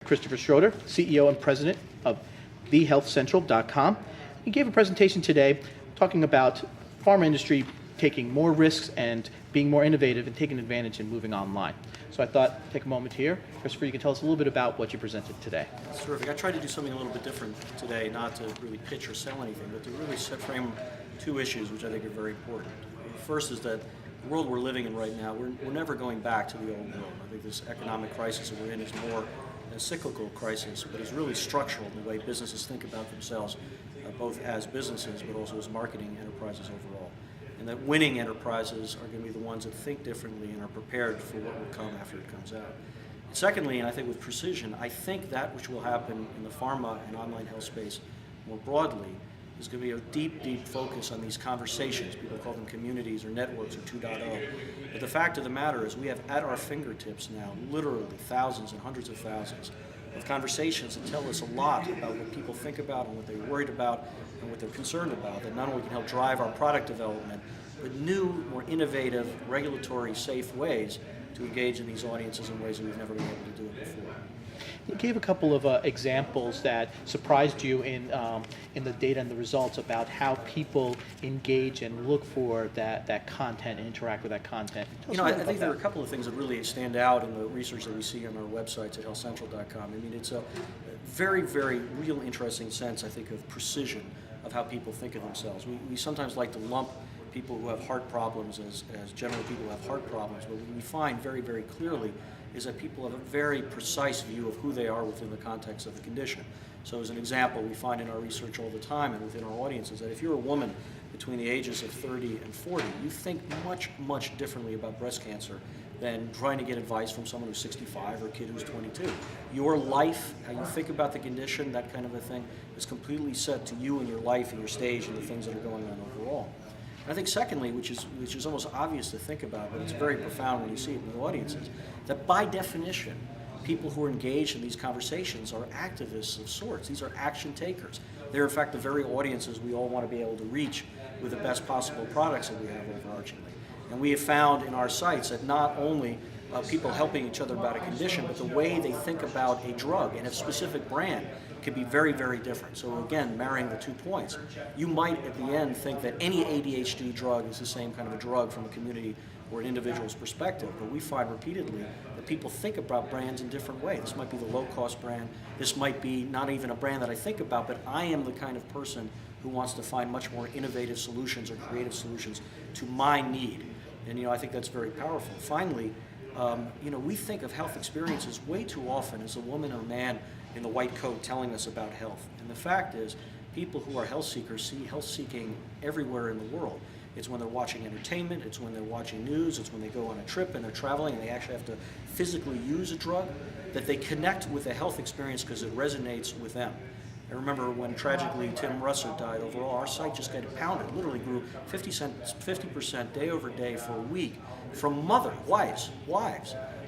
Christopher Schroeder, CEO and President of thehealthcentral.com. He gave a presentation today talking about pharma industry taking more risks and being more innovative and taking advantage and moving online. So I thought, take a moment here. Christopher, you can tell us a little bit about what you presented today. That's terrific. I tried to do something a little bit different today, not to really pitch or sell anything, but to really frame two issues which I think are very important. The first is that the world we're living in right now, we're never going back to the old world. I think this economic crisis that we're in is more a cyclical crisis, but is really structural in the way businesses think about themselves, both as businesses but also as marketing enterprises overall. And that winning enterprises are going to be the ones that think differently and are prepared for what will come after it comes out. And secondly, and I think with precision, I think that which will happen in the pharma and online health space more broadly is going to be a deep, deep focus on these conversations. People call them communities or networks or 2.0. But the fact of the matter is we have at our fingertips now literally thousands and hundreds of thousands of conversations that tell us a lot about what people think about and what they're worried about and what they're concerned about, that not only can help drive our product development, but new, more innovative, regulatory safe ways to engage in these audiences in ways that we've never been able to do it before. You gave a couple of examples that surprised you in the data and the results about how people engage and look for that content and interact with that content. I think there are a couple of things that really stand out in the research that we see on our websites at healthcentral.com. I mean, it's a very, very real interesting sense, I think, of precision of how people think of themselves. We sometimes like to lump people who have heart problems as generally people who have heart problems, but what we find very, very clearly is that people have a very precise view of who they are within the context of the condition. So as an example, we find in our research all the time and within our audiences that if you're a woman between the ages of 30 and 40, you think much, much differently about breast cancer than trying to get advice from someone who's 65 or a kid who's 22. Your life, how you think about the condition, that kind of a thing, is completely set to you and your life and your stage and the things that are going on overall. And I think secondly, which is almost obvious to think about, but it's very profound when you see it in the audiences, that by definition, people who are engaged in these conversations are activists of sorts. These are action takers. They're in fact the very audiences we all want to be able to reach with the best possible products that we have overarchingly. And we have found in our sites that not only people helping each other about a condition, but the way they think about a drug and a specific brand can be very, very different. So again, marrying the 2 points, you might at the end think that any ADHD drug is the same kind of a drug from a community or an individual's perspective, but we find repeatedly that people think about brands in different ways. This might be the low-cost brand, this might be not even a brand that I think about, but I am the kind of person who wants to find much more innovative solutions or creative solutions to my need. And I think that's very powerful. Finally, we think of health experiences way too often as a woman or a man in the white coat telling us about health. And the fact is, people who are health seekers see health seeking everywhere in the world. It's when they're watching entertainment, it's when they're watching news, it's when they go on a trip and they're traveling and they actually have to physically use a drug, that they connect with the health experience because it resonates with them. I remember when tragically Tim Russert died overall, our site just got pounded, literally grew 50% day over day for a week from wives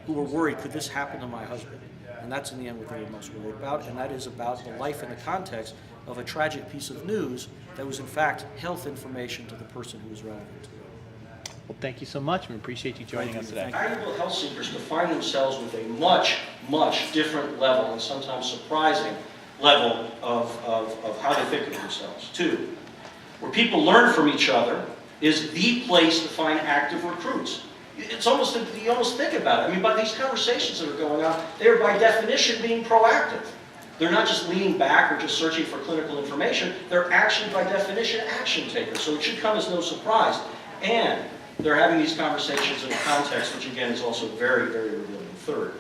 who were worried, could this happen to my husband? And that's in the end what they were most worried about, and that is about the life in the context of a tragic piece of news that was in fact health information to the person who was relevant to it. Well, thank you so much. We appreciate you joining us today. Valuable health seekers define themselves with a much, much different level and sometimes surprising level of how they think of themselves. 2, where people learn from each other is the place to find active recruits. It's almost, you almost think about it. I mean, by these conversations that are going on, they are by definition being proactive. They're not just leaning back or just searching for clinical information. They're actually, by definition, action takers. So it should come as no surprise. And they're having these conversations in a context which, again, is also very, very revealing. 3rd,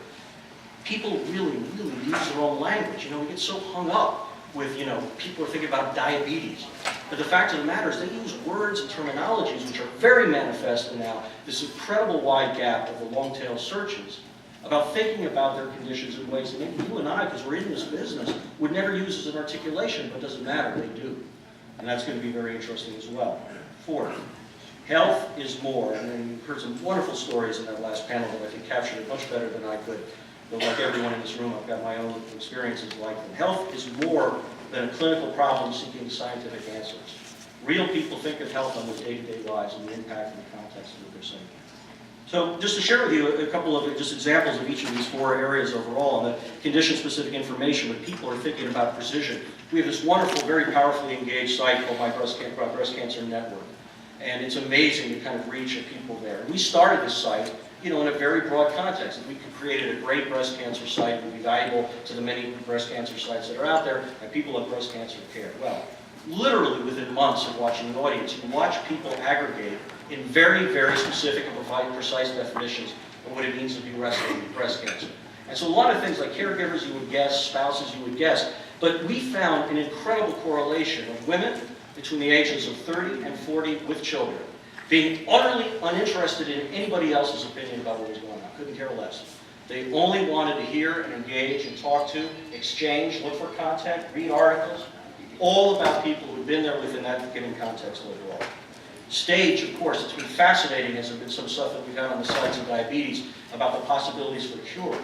people really, really use their own language. We get so hung up with, people are thinking about diabetes. But the fact of the matter is they use words and terminologies which are very manifest in now this incredible wide gap of the long-tail searches about thinking about their conditions in ways that maybe you and I, because we're in this business, would never use as an articulation, but it doesn't matter, they do. And that's going to be very interesting as well. 4th, health is more. And you've heard some wonderful stories in that last panel that I think captured it much better than I could. But like everyone in this room, I've got my own experiences like them. Health is more than a clinical problem seeking scientific answers. Real people think of health on their day-to-day lives and the impact and the context of what they're saying. So just to share with you a couple of just examples of each of these 4 areas overall, and the condition-specific information when people are thinking about precision. We have this wonderful, very powerfully engaged site called My Breast Cancer Network. And it's amazing the kind of reach of people there. We started this site, in a very broad context. If we could create a great breast cancer site, it would be valuable to the many breast cancer sites that are out there, and people have breast cancer care. Well, literally within months of watching an audience, you can watch people aggregate in very, very specific and precise definitions of what it means to be wrestling with breast cancer. And so a lot of things like caregivers you would guess, spouses you would guess, but we found an incredible correlation of women between the ages of 30 and 40 with children being utterly uninterested in anybody else's opinion about what was going on, couldn't care less. They only wanted to hear and engage and talk to, exchange, look for content, read articles, all about people who've been there within that given context overall. Stage, of course, it's been fascinating, as there's been some stuff that we've had on the sides of diabetes about the possibilities for cure.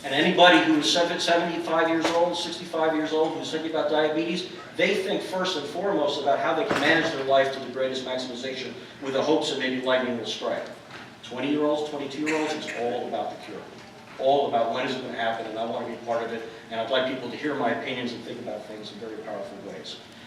And anybody who's 75 years old, 65 years old, who's thinking about diabetes, they think first and foremost about how they can manage their life to the greatest maximization with the hopes that maybe lightning will strike. 20-year-olds, 22-year-olds, it's all about the cure. All about when is it going to happen, and I want to be part of it, and I'd like people to hear my opinions and think about things in very powerful ways.